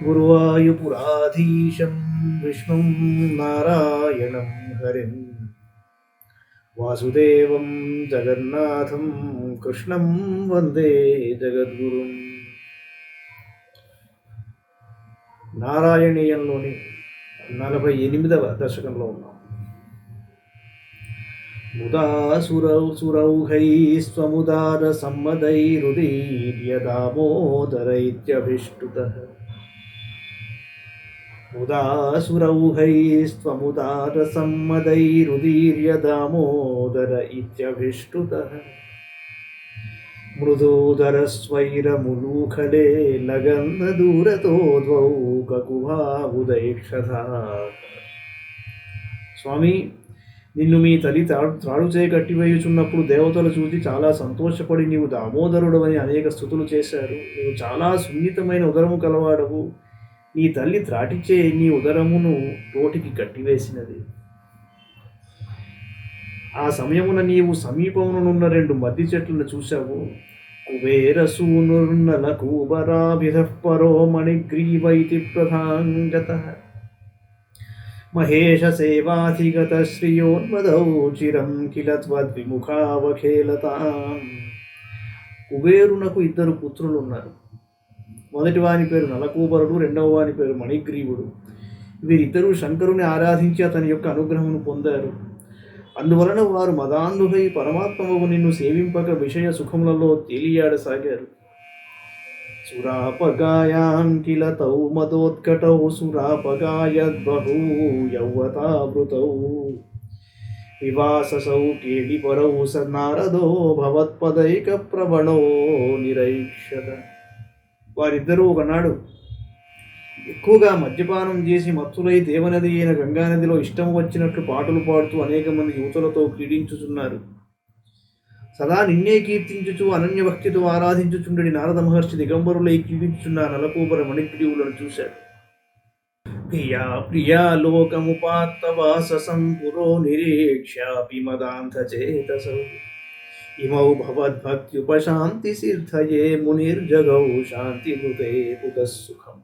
గురువాయుపురాధీశం విష్ణుం నారాయణం హరిం వాసుదేవం జగన్నాథం కృష్ణం వందే జగద్గురుం. నారాయణీయంలోని 48వ దశకంలో ఉన్నాం. ముదాసురౌసురౌఘైస్త్వముదార సమ్మదైరుదీర్య దామోదర ఇత్యభిష్టుతః. ముదాసురౌఘైస్త్వముదార సమ్మదైరుదీర్య దామోదర ఇత్యభిష్టుతః. మృదోదరస్వైరములూఖలే లగన్న దూరతో ద్వౌ కకుభావుదైక్షథా. స్వామి, నిన్ను మీ తల్లి త్రాడుచే కట్టివేయుచున్నప్పుడు దేవతలు చూసి చాలా సంతోషపడి నీవు దామోదరుడు అని అనేక స్థుతులు చేశారు. నీవు చాలా సున్నితమైన ఉదరము కలవాడవు. నీ తల్లి త్రాటిచే నీ ఉదరమును తోటికి కట్టివేసినది. ఆ సమయమున నీవు సమీపమునున్న 2 మద్ది చెట్లను చూశావు. కుబేరసూనుర్నలకూబరాభిధః పరో మణిగ్రీవైతి ప్రధాంగతః. మహేష సేవాధిగత శ్రియోన్మదౌ చిరం కిల త్వద్విముఖావఖేలతాం. కుబేరునకు 2 పుత్రులు ఉన్నారు. మొదటి వాని పేరు నలకూబరుడు, రెండవ వాని పేరు మణిగ్రీవుడు. వీరిద్దరూ శంకరుని ఆరాధించి అతని యొక్క అనుగ్రహమును పొందారు. అందువలన వారు మదాంధులై పరమాత్మవు నిన్ను సేవింపక విషయ సుఖములలో తేలియాడసాగారు. సురాపగాయాం కిల తౌ మదోత్కటౌ సురాపగాయద్బహూ యౌవతావృతౌ వివాససౌ కేళిపరౌ స నారదో భవత్పదైక ప్రవణో నిరైక్షత. వారిద్దరూ ఒకనాడు ఎక్కువగా మద్యపానం చేసి మత్తులై దేవనది అయిన గంగానదిలో ఇష్టం వచ్చినట్లు పాటలు పాడుతూ అనేక మంది యువతులతో క్రీడించుచున్నారు. సదా నిన్నే కీర్తించుచు అనన్యభక్తితో ఆరాధించుచుండడి నారద మహర్షి దిగంబరులై క్రీడించుచున్న నలకూబర మణిగ్రీవులను చూశాడు. ప్రియా ప్రియా లోకముపాత్తవాససం పురో నిరీక్ష్యాపి మదాంధచేతసౌ ఇమౌ భవద్భక్త్యుపశాంతి సిద్ధయే మునిర్జగౌ శాంతిమృతే పుతః సుఖం.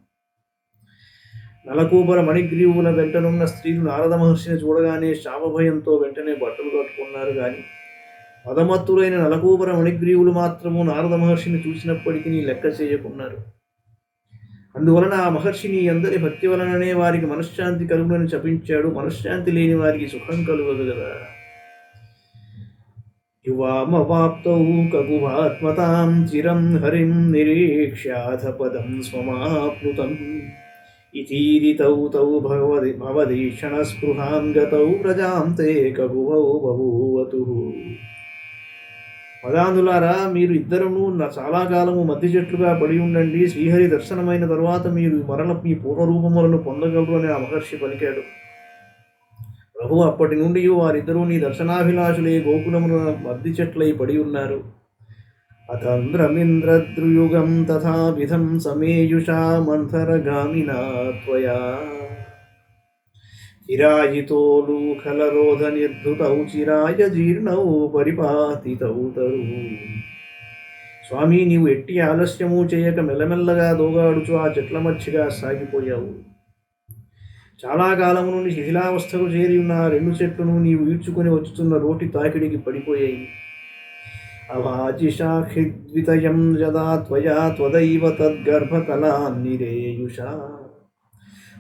నలకూబర మణిగ్రీవుల వెంటనున్న స్త్రీలు నారద మహర్షిని చూడగానే శాపభయంతో వెంటనే బట్టలు కట్టుకున్నారు. కానీ మదమత్తులైన నలకూబర మణిగ్రీవులు మాత్రము నారద మహర్షిని చూసినప్పటికీ లెక్క చేయకున్నారు. అందువలన ఆ మహర్షిని అందరి భక్తి వలననే వారికి మనశ్శాంతి కలుగునని శపించాడు. మనశ్శాంతి లేని వారికి సుఖం కలుగదు కదా. యువామవాప్తౌ కగుభాత్మతాం చిరం హరిం నిరీక్ష్యాథ పదం స్వమాప్నుతం ఇతీరితౌ తౌ భవదీక్షణ స్పృహాం గతౌ ప్రజాం తే కగుభౌ బభూవతుః. మదాంధులారా, మీరు ఇద్దరును చాలా కాలము మధ్య చెట్లుగా పడి ఉండండి. శ్రీహరి దర్శనమైన తరువాత మీరు మరల మీ పూర్వరూపములను పొందగలరు అని ఆ మహర్షి పలికాడు. ప్రభు, అప్పటి నుండి వారిద్దరూ నీ దర్శనాభిలాషులే గోకులమున మద్ది చెట్లై పడి ఉన్నారు. అతంద్రమింద్రద్రుయుగం తథావిధం సమేయుషా మంథరగామినా త్వయా చిరాయితోలూఖలరోధ నిర్ధృతౌ చిరాయ జీర్ణౌ పరిపాతితౌ తరు. స్వామి, నీవు ఎట్టి ఆలస్యము చేయక మెల్లమెల్లగా దోగాడుచు ఆ చెట్ల మధ్యగా సాగిపోయావు. చాలా కాలము నుండి శిథిలావస్థకు చేరి ఉన్న 2 చెట్లను నీవు ఈడ్చుకొని వచ్చుతున్న రోటి తాకిడికి పడిపోయాయి. అవాజిషాఖిద్వితయం యదా త్వయా త్వదైవ తద్గర్భకలాన్నిరేయుషా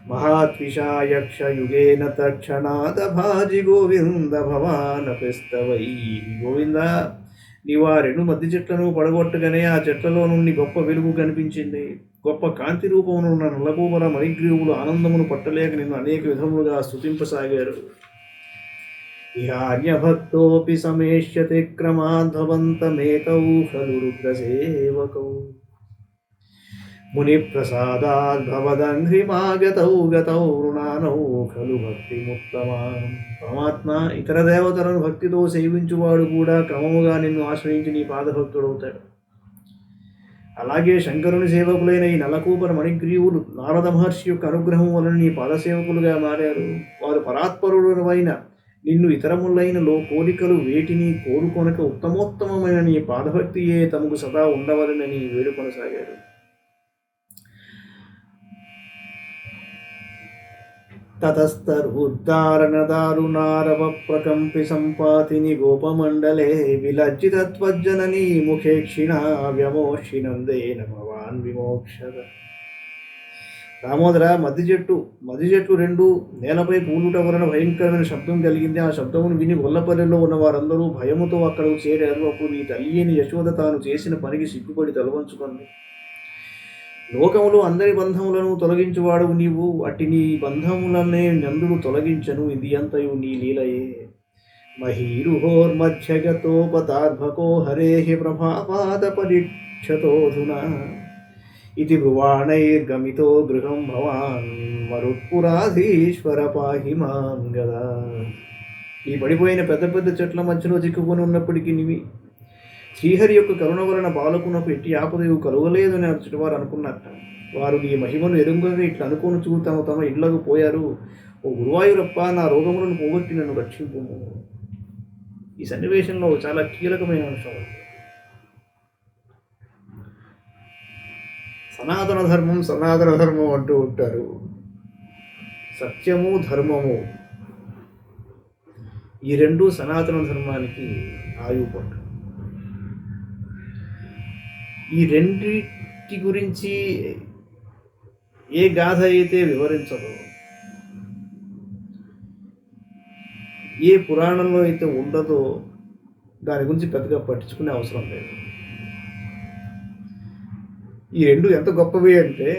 మహాత్విషాయక్షయుగేన తక్షణాదభాజి గోవింద భవానపిస్తవై. గోవింద, నీవు ఆ 2 మద్ది చెట్లను పడగొట్టగానే ఆ చెట్లలో నుండి గొప్ప వెలుగు కనిపించింది. గొప్ప కాంతి రూపమునున్న నలకూబర మణిగ్రీవులు ఆనందమును పట్టలేక నిన్ను అనేక విధములుగా స్తుతింపసాగారు. ఇహాన్యభక్తోపి సమేష్యతే క్రమాద్భవంతమేతౌ ఖలు రుద్రసేవకౌ మునిప్రసాదాద్భవదంఘ్రిమాగతౌ గతౌ రుణానౌ ఖలు భక్తిముత్తమాం. పరమాత్మ, ఇతర దేవతలను భక్తితో సేవించువాడు కూడా క్రమముగా నిన్ను ఆశ్రయించి నీ పాదభక్తుడవుతాడు. అలాగే శంకరుని సేవకులైన ఈ నలకూబర మణిగ్రీవులు నారద మహర్షి యొక్క అనుగ్రహం వలన నీ పాదసేవకులుగా మారారు. వారు పరాత్పరుడైన నిన్ను ఇతరములైన కోరికలు వేటిని కోరుకొనక ఉత్తమోత్తమమైన నీ పాదభక్తియే తమకు సదా ఉండవలనని వేడుకొనసాగారు. తతస్తరుద్ధారణదారుణారవ ప్రకంపి సంపాతిని గోపమండలే విలజ్జితత్వజ్జననీ ముఖే క్షిణా వ్యమోక్షినందేన భవాన్ విమోక్షద. దామోదర, మద్ది చెట్లు రెండు నేలపై కూలుట వలన భయంకరమైన శబ్దం కలిగింది. ఆ శబ్దమును విని గొల్లపల్లెలో ఉన్న వారందరూ భయముతో అక్కడకు చేరారు. అప్పుడు నీ తల్లి అయిన యశోద తాను చేసిన పనికి సిగ్గుపడి తలవంచుకుంది. లోకములో అందరి బంధములను తొలగించువాడు నీవు, అట్టి నీ బంధములనే నందుడు తొలగించను. ఇది అంతయు నీ లీలయే. మహీరుహోర్మధ్యగతోపతార్భకో హరేః ప్రభాపాద పరీక్షతోధునా ఇది బ్రువాణైర్గమితో గృహం భవాన్ మరుత్పురాధీశ్వర పాహి మాం గదా. ఈ పడిపోయిన పెద్ద పెద్ద చెట్ల మధ్యలో చిక్కుకొని ఉన్నప్పటికీ నీవి శ్రీహరి యొక్క కరుణ వలన బాలకునకు ఎట్టి ఆపదయు కలుగలేదని వారు అనుకున్నట్ట. వారు నీ మహిమను ఎరుంగగా ఇట్లా అనుకోని తమ తమ ఇళ్లకు పోయారు. ఓ గురువాయూరప్ప, నా రోగములను పోగొట్టి నన్ను రక్షింపు. ఈ సన్నివేశంలో చాలా కీలకమైన అంశం. సనాతన ధర్మం అంటూ ఉంటారు. సత్యము ధర్మము ఈ రెండు సనాతన ధర్మానికి ఆయుపట్టు. ఈ రెండింటి గురించి ఏ గాథ అయితే వివరించదో, ఏ పురాణంలో అయితే ఉండదో దాని గురించి పెద్దగా పట్టించుకునే అవసరం లేదు. ఈ రెండు ఎంత గొప్పవి అంటే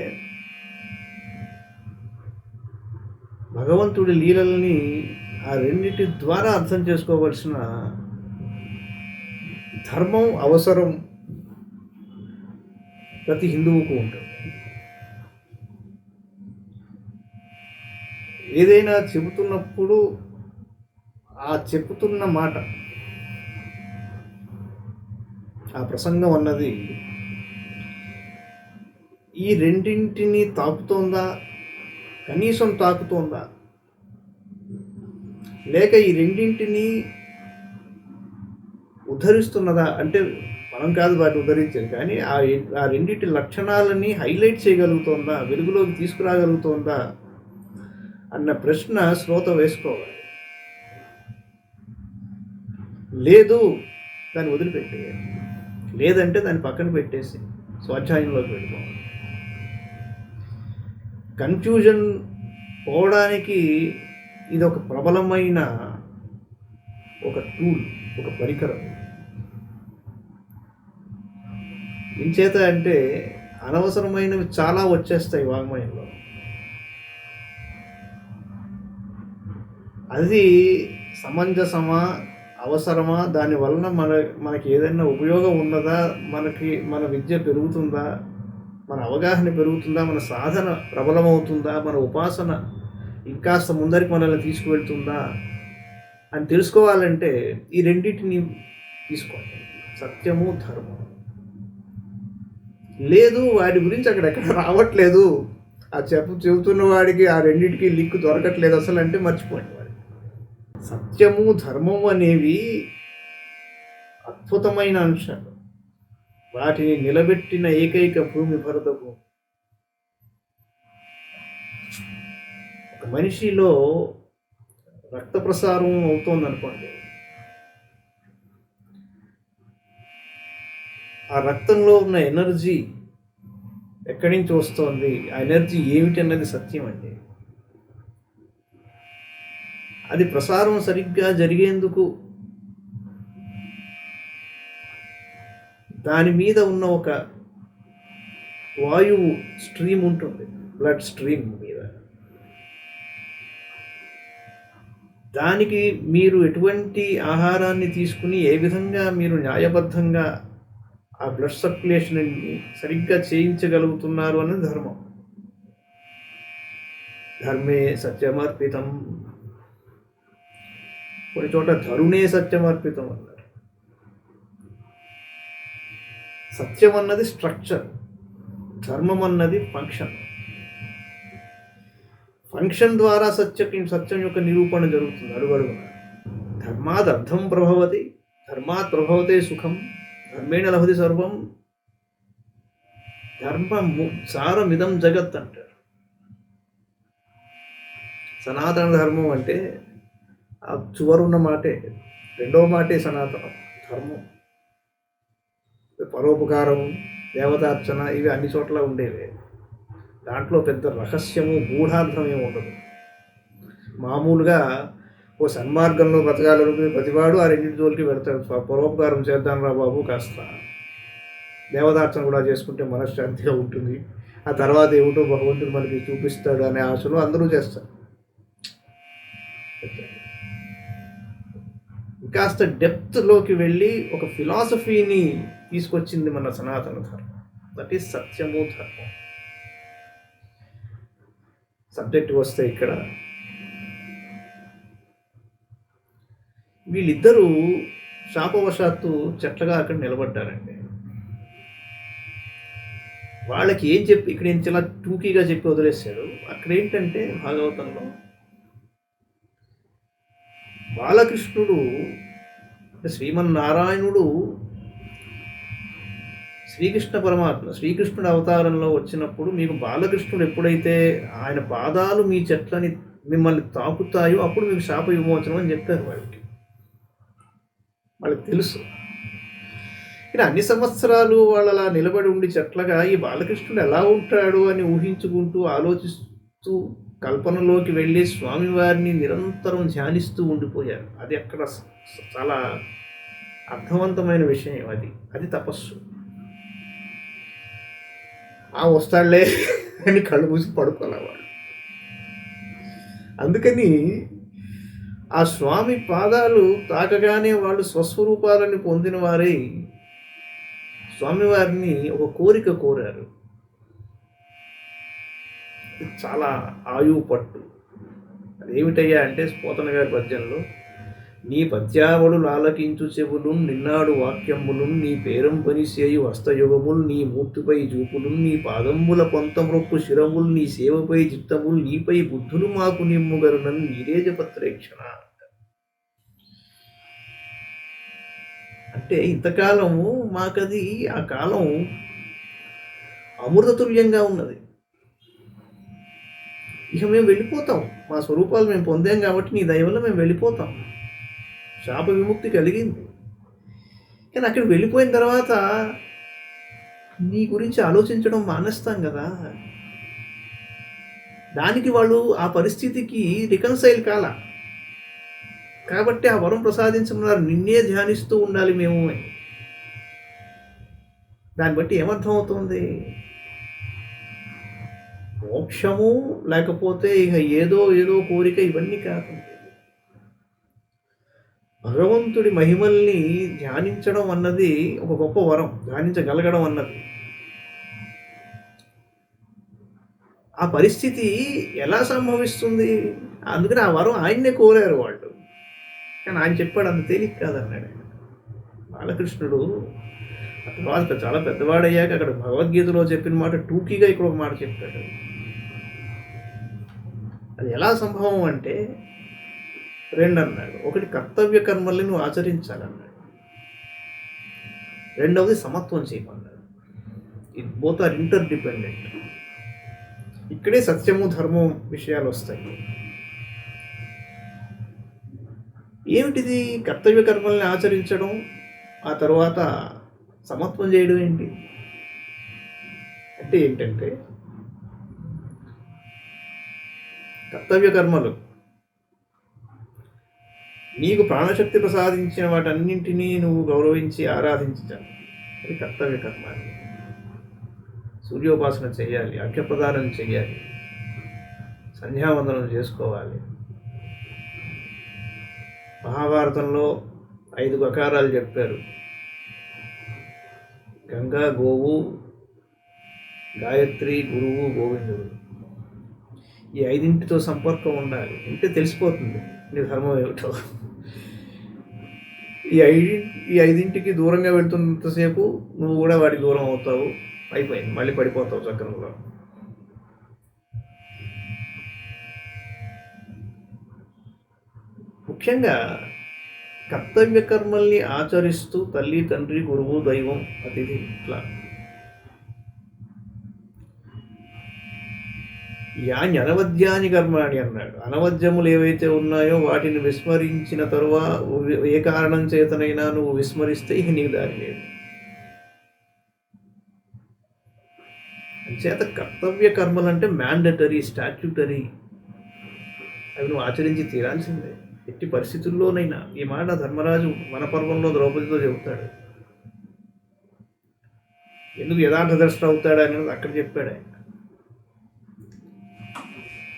భగవంతుడి లీలల్ని ఆ రెండింటి ద్వారా అర్థం చేసుకోవలసిన ధర్మం అవసరం ప్రతి హిందువుకు ఉంటుంది. ఏదైనా చెబుతున్నప్పుడు ఆ చెబుతున్న మాట, ఆ ప్రసంగం అన్నది ఈ రెండింటిని తాకుతోందా, కనీసం తాకుతోందా, లేక ఈ రెండింటిని ఉద్ధరిస్తున్నదా అంటే మనం కాదు వాటిని ఉద్ధరించేది, కానీ ఆ రెండింటి లక్షణాలని హైలైట్ చేయగలుగుతోందా, వెలుగులోకి తీసుకురాగలుగుతోందా అన్న ప్రశ్న శ్రోత వేసుకోవాలి. లేదు దాన్ని వదిలిపెట్టేయాలి, లేదంటే దాన్ని పక్కన పెట్టేసి స్వాధ్యాయంలోకి వెళ్ళిపోవాలి. కన్ఫ్యూజన్ పోవడానికి ఇది ఒక ప్రబలమైన ఒక టూల్, ఒక పరికరం. ఇంచేత అంటే అనవసరమైనవి చాలా వచ్చేస్తాయి వాంగ్మయంలో. అది సమంజసమా, అవసరమా, దానివలన మనకి ఏదైనా ఉపయోగం ఉన్నదా, మన విద్య పెరుగుతుందా, మన అవగాహన పెరుగుతుందా, మన సాధన ప్రబలమవుతుందా, మన ఉపాసన ఇంకాస్త ముందరికి మనల్ని తీసుకువెళ్తుందా అని తెలుసుకోవాలంటే ఈ రెండింటిని తీసుకోవాలి, సత్యము ధర్మం. లేదు వాటి గురించి అక్కడెక్కడ రావట్లేదు, ఆ చెబుతున్న వాడికి ఆ రెండింటికి లింక్ దొరకట్లేదు అసలు అంటే మర్చిపోయింది వాడు. సత్యము ధర్మము అనేవి అద్భుతమైన అంశాలు. వాటిని నిలబెట్టిన ఏకైక భూమి భరతభూమి. ఒక మనిషిలో రక్త ప్రసారం అవుతోంది అనుకోండి, ఆ రక్తంలో ఉన్న ఎనర్జీ ఎక్కడి నుంచి వస్తుంది, ఆ ఎనర్జీ ఏమిటి అన్నది సత్యం అండి. అది ప్రసారం సరిగ్గా జరిగేందుకు దాని మీద ఉన్న ఒక వాయువు స్ట్రీమ్ ఉంటుంది, బ్లడ్ స్ట్రీమ్ మీద. దానికి మీరు ఎటువంటి ఆహారాన్ని తీసుకుని ఏ విధంగా మీరు న్యాయబద్ధంగా ఆ బ్లడ్ సర్క్యులేషన్ సరిగ్గా చేయించగలుగుతున్నారు అన్నది ధర్మం. ధర్మే సత్యమర్పితం, కొన్ని చోట ధరుణే సత్యమర్పితం అన్నారు. సత్యం అన్నది స్ట్రక్చర్, ధర్మం అన్నది ఫంక్షన్. ఫంక్షన్ ద్వారా సత్యం యొక్క నిరూపణ జరుగుతుంది అడుగడుగున. ధర్మాత్ అర్థం ప్రభవతి, ధర్మాత్ ప్రభవతే సుఖం, ధర్మేణ లభతి సర్వం, ధర్మం సారమిదం జగత్ అంటారు. సనాతన ధర్మం అంటే ఆ చివరున్న మాటే, రెండవ మాటే సనాతన ధర్మం. పరోపకారం, దేవతార్చన ఇవి అన్ని చోట్ల ఉండేవి. దాంట్లో పెద్ద రహస్యము గూఢార్థం ఏమి ఉండదు. మామూలుగా ఓ సన్మార్గంలో బతకాలనుకునే ప్రతివాడు ఆ రెండింటి జోలికి వెళ్తాడు. పరోపకారం చేద్దాం రా బాబు, కాస్త దేవతార్చన కూడా చేసుకుంటే మనశ్శాంతిగా ఉంటుంది, ఆ తర్వాత ఏమిటో భగవంతుడు మనకి చూపిస్తాడు అనే ఆశలో అందరూ చేస్తారు. కాస్త డెప్త్లోకి వెళ్ళి ఒక ఫిలాసఫీని తీసుకొచ్చింది మన సనాతన ధర్మం. దట్ ఈస్ సత్యము ధర్మం. సబ్జెక్ట్ వస్తే ఇక్కడ వీళ్ళిద్దరూ శాపవశాత్తు చెట్లగా అక్కడ నిలబడ్డారండి. వాళ్ళకి ఏం చెప్పి ఇక్కడ ఏం చాలా టూకీగా చెప్పి వదిలేశాడు. అక్కడ ఏంటంటే భాగవతంలో బాలకృష్ణుడు శ్రీమన్నారాయణుడు శ్రీకృష్ణ పరమాత్మ శ్రీకృష్ణుడు అవతారంలో వచ్చినప్పుడు మీకు బాలకృష్ణుడు ఎప్పుడైతే ఆయన పాదాలు మీ చెట్లని మిమ్మల్ని తాకుతాయో అప్పుడు మీకు శాప విమోచనం అని చెప్పారు. వాళ్ళకి తెలుసు. ఇక్కడ అన్ని సంవత్సరాలు వాళ్ళు అలా నిలబడి ఉండి చెట్లగా ఈ బాలకృష్ణుడు ఎలా ఉంటాడు అని ఊహించుకుంటూ ఆలోచిస్తూ కల్పనలోకి వెళ్ళి స్వామివారిని నిరంతరం ధ్యానిస్తూ ఉండిపోయారు. అది అక్కడ చాలా అర్థవంతమైన విషయం. అది తపస్సు. వస్తాడులే అని కళ్ళు మూసి పడుకోలేవాడు. అందుకని ఆ స్వామి పాదాలు తాకగానే వాళ్ళు స్వస్వరూపాలను పొందిన వారై స్వామివారిని ఒక కోరిక కోరారు. చాలా ఆయువు పట్టు. అదేమిటయ్యా అంటే పోతన గారి పద్యంలో, నీ పద్యావళు లాలకించు చెవులు నిన్నాడు వాక్యములు నీ పేరం పనిసేయు హస్తయుగములు నీ మూర్తిపై చూపులు నీ పాదంబుల పొంతమృక్కు శిరములు నీ సేవపై చిత్తములు నీపై బుద్ధులు మాకు నిమ్ముగరునని నీరేజపత్రేక్షణ. అంటే ఇంతకాలము మాకది ఆ కాలం అమృతతుల్యంగా ఉన్నది. ఇక మేము వెళ్ళిపోతాం, మా స్వరూపాలు మేము పొందాం కాబట్టి నీ దయ వల్ల మేము వెళ్ళిపోతాం. శాప విముక్తి కలిగింది. కానీ అక్కడికి వెళ్ళిపోయిన తర్వాత నీ గురించి ఆలోచించడం మానేస్తాం కదా. దానికి వాళ్ళు ఆ పరిస్థితికి రికన్సైల్ కాల కాబట్టి ఆ వరం ప్రసాదించమన్నారు. నిన్నే ధ్యానిస్తూ ఉండాలి మేము అని. దాన్ని బట్టి ఏమర్థం అవుతుంది? మోక్షము లేకపోతే ఇక ఏదో కోరిక ఇవన్నీ కాదు. భగవంతుడి మహిమల్ని ధ్యానించడం అన్నది ఒక గొప్ప వరం. ధ్యానించగలగడం అన్నది ఆ పరిస్థితి ఎలా సంభవిస్తుంది? అందుకని ఆ వరం ఆయన్నే కోరారు వాళ్ళు. కానీ ఆయన చెప్పాడు అంత తేలిక కాదన్నాడు. బాలకృష్ణుడు తర్వాత చాలా పెద్దవాడయ్యాక అక్కడ భగవద్గీతలో చెప్పిన మాట టూకీగా ఇక్కడ ఒక మాట చెప్పాడు. అది ఎలా సంభవం అంటే రెండు అన్నాడు. ఒకటి కర్తవ్య కర్మల్ని నువ్వు ఆచరించాలన్నాడు. రెండవది సమత్వం చేయమన్నాడు. It both are inter dependent. ఇక్కడే సత్యము ధర్మం విషయాలు వస్తాయి. ఏమిటిది? కర్తవ్య కర్మల్ని ఆచరించడం, ఆ తర్వాత సమత్వం చేయడం ఏంటి అంటే ఏంటంటే కర్తవ్య కర్మలు నీకు ప్రాణశక్తి ప్రసాదించిన వాటన్నింటినీ నువ్వు గౌరవించి ఆరాధించాలి. అది కర్తవ్య కర్మ. సూర్యోపాసన చేయాలి, అర్ఘ్యప్రదానం చేయాలి, సంధ్యావందనం చేసుకోవాలి. మహాభారతంలో 5 బకారాలు చెప్పారు. గంగా, గోవు, గాయత్రి, గురువు, గోవిందుడు. ఈ 5ంటితో సంపర్కం ఉండాలి. ఉంటే తెలిసిపోతుంది నీ ధర్మం ఏమిటో. ఈ 5ంటికి దూరంగా వెళ్తున్నంతసేపు నువ్వు కూడా వాడికి దూరం అవుతావు. అయిపోయింది, మళ్ళీ పడిపోతావు చక్రంలో. ముఖ్యంగా కర్తవ్య కర్మల్ని ఆచరిస్తూ తల్లి, తండ్రి, గురువు, దైవం, అతిథి ఇట్లా యాని అనవద్యాని కర్మాణి అన్నాడు. అనవద్యములు ఏవైతే ఉన్నాయో వాటిని విస్మరించిన తరువాత ఏ కారణం చేతనైనా నువ్వు విస్మరిస్తే ఇక నీకు దారి లేదు. అంచేత కర్తవ్య కర్మలు అంటే మ్యాండటరీ, స్టాట్యూటరీ, అవి నువ్వు ఆచరించి తీరాల్సిందే ఎట్టి పరిస్థితుల్లోనైనా. ఈ మాట ధర్మరాజు మన పర్వంలో ద్రౌపదితో చెబుతాడు. ఎందుకు యథార్థ దర్శన అవుతాడు అనేది అక్కడ చెప్పాడు ఆయన.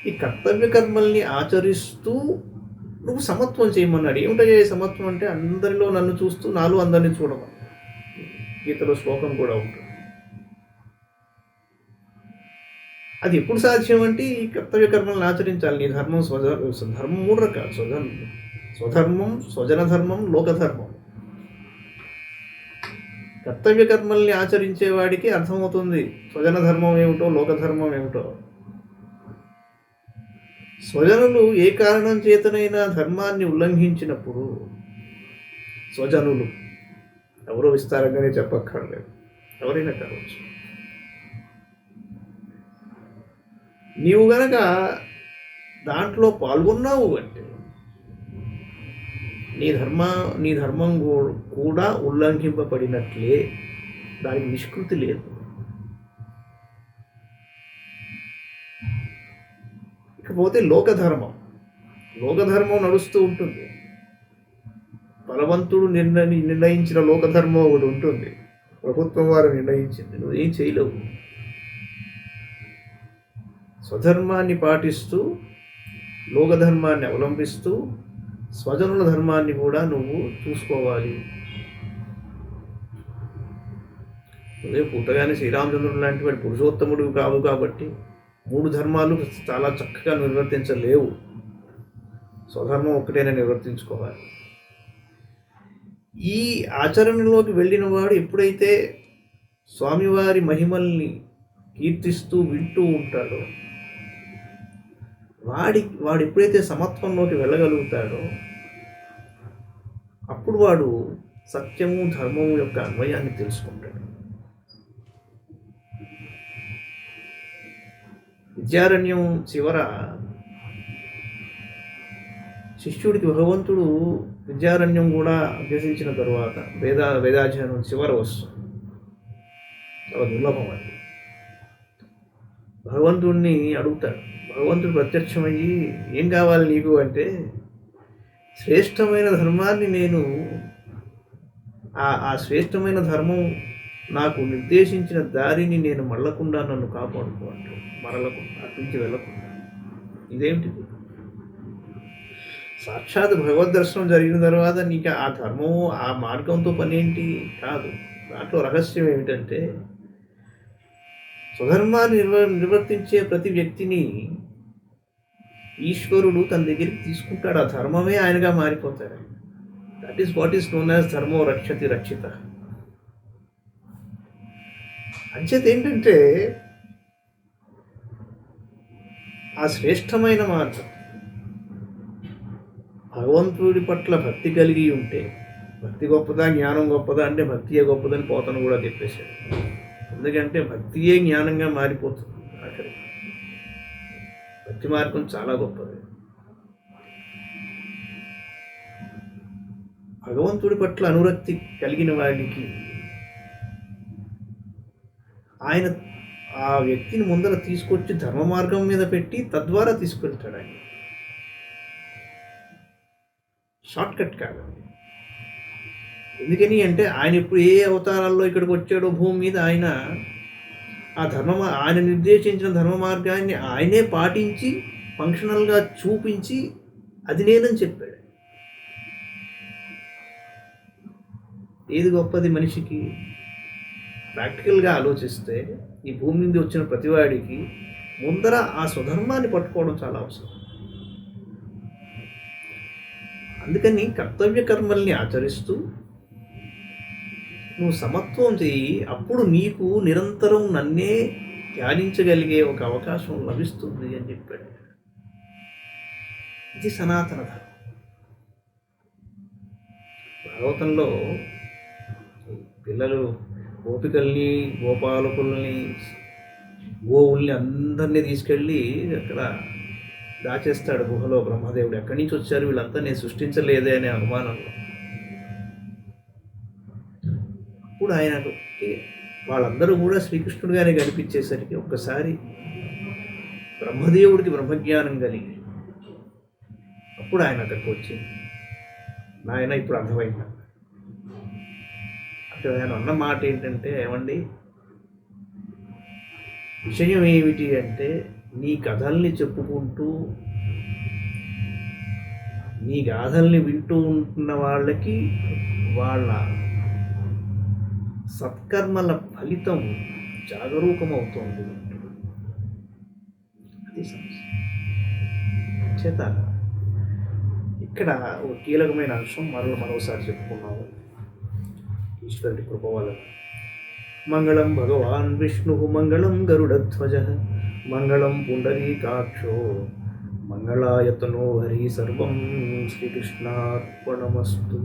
ఈ కర్తవ్య కర్మల్ని ఆచరిస్తూ నువ్వు సమత్వం చేయమన్నాడు. ఏమిటో సమత్వం అంటే అందరిలో నన్ను చూస్తూ నాలో అందరినీ చూడమని. గీతలో శ్లోకం కూడా ఉంటుంది. అది ఎప్పుడు సాధ్యం అంటే ఈ కర్తవ్య కర్మల్ని ఆచరించాలి. నీ ధర్మం ధర్మం 3 రకాలు: స్వధర్మం, స్వజన ధర్మం, లోకధర్మం. కర్తవ్య కర్మల్ని ఆచరించేవాడికి అర్థమవుతుంది స్వజన ధర్మం ఏమిటో, లోకధర్మం ఏమిటో. స్వజనులు ఏ కారణం చేతనైనా ధర్మాన్ని ఉల్లంఘించినప్పుడు, స్వజనులు ఎవరో విస్తారంగానే చెప్పక్కర్లేదు, ఎవరైనా కావచ్చు, నీవు గనక దాంట్లో పాల్గొన్నావు అంటే నీ ధర్మం కూడా ఉల్లంఘింపబడినట్లే. దానికి నిష్కృతి లేదు. ఇకపోతే లోకధర్మం నడుస్తూ ఉంటుంది. బలవంతుడు నిర్ణయించిన లోకధర్మం ఒకటి ఉంటుంది, ప్రభుత్వం వారు నిర్ణయించింది, నువ్వేం చేయలేవు. స్వధర్మాన్ని పాటిస్తూ, లోకధర్మాన్ని అవలంబిస్తూ, స్వజనుల ధర్మాన్ని కూడా నువ్వు చూసుకోవాలి. నువ్వే పుట్టగానే శ్రీరామచంద్రుడు లాంటి వాడు పురుషోత్తముడు కావు కాబట్టి 3 ధర్మాలు చాలా చక్కగా నిర్వర్తించలేవు. స్వధర్మం ఒక్కటైనా నిర్వర్తించుకోవాలి. ఈ ఆచరణలోకి వెళ్ళిన వాడు ఎప్పుడైతే స్వామివారి మహిమల్ని కీర్తిస్తూ వింటూ ఉంటాడో, వాడు ఎప్పుడైతే సమత్వంలోకి వెళ్ళగలుగుతాడో అప్పుడు వాడు సత్యము, ధర్మము యొక్క అన్వయాన్ని తెలుసుకుంటాడు. విద్యారణ్యం చివర శిష్యుడికి భగవంతుడు విద్యారణ్యం కూడా అభ్యసించిన తరువాత వేదాధ్యయనం చివర వస్తుంది. చాలా దుర్లభం అది. భగవంతుడిని అడుగుతాడు. భగవంతుడు ప్రత్యక్షమయ్యి ఏం కావాలి నీకు అంటే, శ్రేష్టమైన ధర్మాన్ని నేను ఆ శ్రేష్టమైన ధర్మం నాకు నిర్దేశించిన దారిని నేను మళ్ళకుండా నన్ను కాపాడుకో అంటూ, మరలకుండా, అట్నుంచి వెళ్ళకుండా. ఇదేమిటిది? సాక్షాత్ భగవద్ దర్శనం జరిగిన తర్వాత నీకు ఆ ధర్మము, ఆ మార్గంతో పని ఏంటి కాదు. దాంట్లో రహస్యం ఏమిటంటే, స్వధర్మాన్ని నిర్వర్తించే ప్రతి వ్యక్తిని ఈశ్వరుడు తన దగ్గరికి తీసుకుంటాడు. ఆ ధర్మమే ఆయనగా మారిపోతాడు. That is what is known as ధర్మో రక్షతి రక్షిత. అంచేత ఏంటంటే, ఆ శ్రేష్టమైన మార్గం భగవంతుడి పట్ల భక్తి కలిగి ఉంటే, భక్తి గొప్పదా జ్ఞానం గొప్పదా అంటే భక్తియే గొప్పదని పోతను కూడా చెప్పేశాడు. ఎందుకంటే భక్తియే జ్ఞానంగా మారిపోతుంది. అక్కడ భక్తి మార్గం చాలా గొప్పది. భగవంతుడి పట్ల అనురక్తి కలిగిన వాడికి ఆయన ఆ వ్యక్తిని ముందర తీసుకొచ్చి ధర్మ మార్గం మీద పెట్టి తద్వారా తీసుకెళ్తాడు. ఆయన షార్ట్ కట్ కాదండి. ఎందుకని అంటే, ఆయన ఇప్పుడు ఏ అవతారాల్లో ఇక్కడికి వచ్చాడో భూమి మీద, ఆయన ఆయన నిర్దేశించిన ధర్మ మార్గాన్ని ఆయనే పాటించి ఫంక్షనల్గా చూపించి అది నేనని చెప్పాడు. ఏది గొప్పది మనిషికి? ప్రాక్టికల్గా ఆలోచిస్తే ఈ భూమి మీద వచ్చిన ప్రతివాడికి ముందర ఆ స్వధర్మాన్ని పట్టుకోవడం చాలా అవసరం. అందుకని కర్తవ్య కర్మల్ని ఆచరిస్తూ నువ్వు సమత్వం చెయ్యి. అప్పుడు నీకు నిరంతరం నన్నే ధ్యానించగలిగే ఒక అవకాశం లభిస్తుంది అని చెప్పాడు. ఇది సనాతన ధర్మం. భాగవతంలో పిల్లలు గోపికల్ని, గోపాలకుల్ని గోవుల్ని అందరినీ తీసుకెళ్ళి అక్కడ దాచేస్తాడు గుహలో బ్రహ్మదేవుడు. ఎక్కడి నుంచి వచ్చారు వీళ్ళంతా, నేను సృష్టించలేదే అనే అనుమానంలో. అప్పుడు ఆయనకు వాళ్ళందరూ కూడా శ్రీకృష్ణుడిగానే కనిపించేసరికి ఒక్కసారి బ్రహ్మదేవుడికి బ్రహ్మజ్ఞానం కలిగి అప్పుడు ఆయన అక్కడికి వచ్చి, నాయన ఇప్పుడు అర్థమైంది. అంటే ఆయన అన్న మాట ఏంటంటే, ఏమండి విషయం ఏమిటి అంటే, నీ కథల్ని చెప్పుకుంటూ నీ గాథల్ని వింటూ ఉంటున్న వాళ్ళకి వాళ్ళ సత్కర్మల ఫలితం జాగరూకమవుతోంది. అది సమస్య. చేత ఇక్కడ ఒక కీలకమైన అంశం మరోసారి చెప్పుకున్నాము. ఈశ్వరుడి కృప వలన మంగళం భగవాన్ విష్ణు, మంగళం గరుడధ్వజ, మంగళం పుండరీకాక్షో, మంగళాయతనో హరి. సర్వం శ్రీకృష్ణార్పణమస్తు.